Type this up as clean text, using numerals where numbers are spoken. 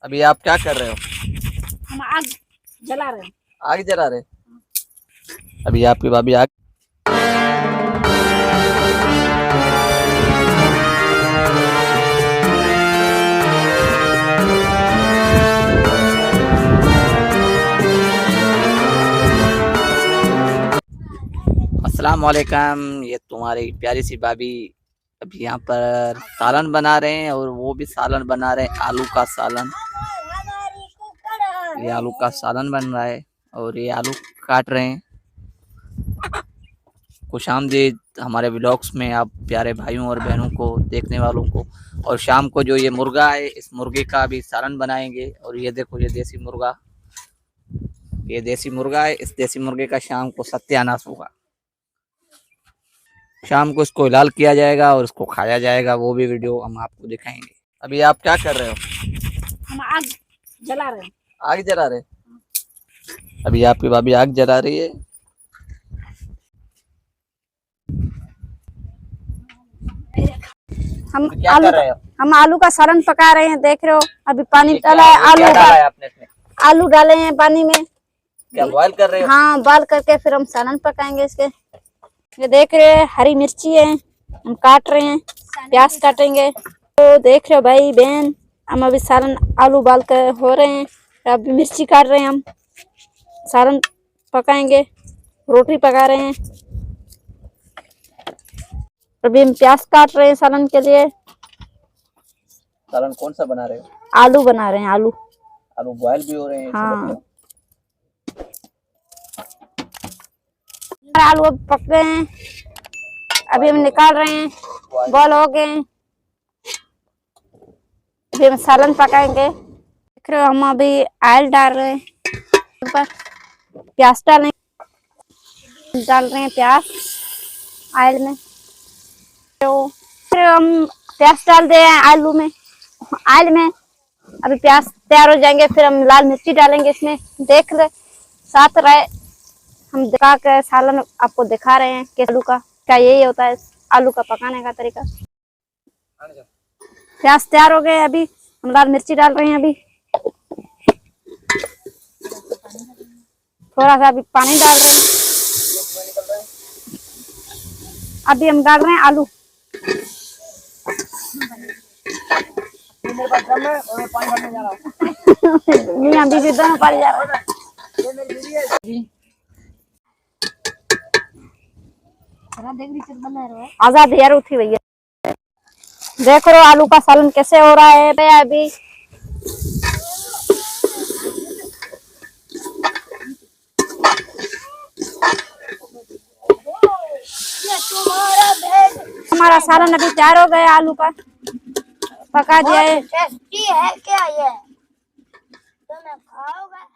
अभी आप क्या कर रहे हो? हम आग जला रहे हैं। आग जला रहे? अभी आपकी भाभी आग। अस्सलाम वालेकुम। ये तुम्हारी प्यारी सी भाभी अभी यहाँ पर सालन बना रहे हैं, और वो भी सालन बना रहे हैं आलू का सालन। ये आलू का सालन बन रहा है और ये आलू काट रहे हैं। खुशामदीद हमारे व्लॉग्स में आप प्यारे भाइयों और बहनों को, देखने वालों को। और शाम को जो ये मुर्गा है, इस मुर्गे का भी सालन बनाएंगे। और ये देखो, ये देसी मुर्गा, ये देसी मुर्गा है। इस देसी मुर्गे का शाम को सत्यानाश होगा। शाम को इसको हिलाल किया जाएगा और इसको खाया जाएगा। वो भी वीडियो हम आपको दिखाएंगे। अभी आप क्या कर रहे हो? हम आग जला रहे हैं। आग जला रहे? अभी आपकी भाभी आग जला रही है। हम क्या आलू कर रहे हो? हम आलू का सालन पका रहे हैं। देख रहे हो, अभी पानी डाला है। क्या डाला है आपने इसमें? आलू डाले हैं पानी में। क्या बॉयल कर रहे हो? हाँ, बॉयल करके फिर हम सालन पकाएंगे इसके। ये देख रहे हैं, हरी मिर्ची है, हम काट रहे हैं। प्याज काटेंगे। तो देख रहे हो भाई बहन, हम अभी सालन आलू उबाल कर हो रहे हैं। अभी मिर्ची काट रहे हैं, हम सालन पकाएंगे। रोटी पका रहे हैं। अभी हम प्याज काट रहे हैं सालन के लिए। सालन कौन सा बना रहे हो? आलू बना रहे हैं। आलू आलू बॉयल भी हो रहे हैं? हाँ, आलू अब पक गए हैं। अभी हम निकाल रहे हैं, बॉयल हो गए हैं। अभी हम सालन पकाएंगे। देख रहे हो, हम अभी ऑयल डाल रहे हैं। ऊपर प्याज डाल रहे हैं प्याज ऑयल में। तो फिर हम प्याज डाल दे आलू में, ऑयल में। अभी प्याज तैयार हो जाएंगे, फिर हम लाल मिर्ची डालेंगे इसमें। देख ले साथ रहे, हम दिखा के सालन आपको दिखा रहे हैं कि आलू का क्या यही होता है, आलू का पकाने का तरीका। प्याज तैयार हो गए, अभी हम लाल मिर्ची डाल रहे हैं। अभी थोड़ा सा अभी पानी डाल रहे हैं। अभी हम डाल रहे हैं आलू। अभी भी दोनों पानी जा रहा है। आजाद यार उठी भैया। देख रहे हो आलू का सालन कैसे हो रहा है अभी। हमारा सालन अभी तैयार हो गया, आलू का पका दिया है। टेस्टी है क्या ये? तो मैं खाऊंगा।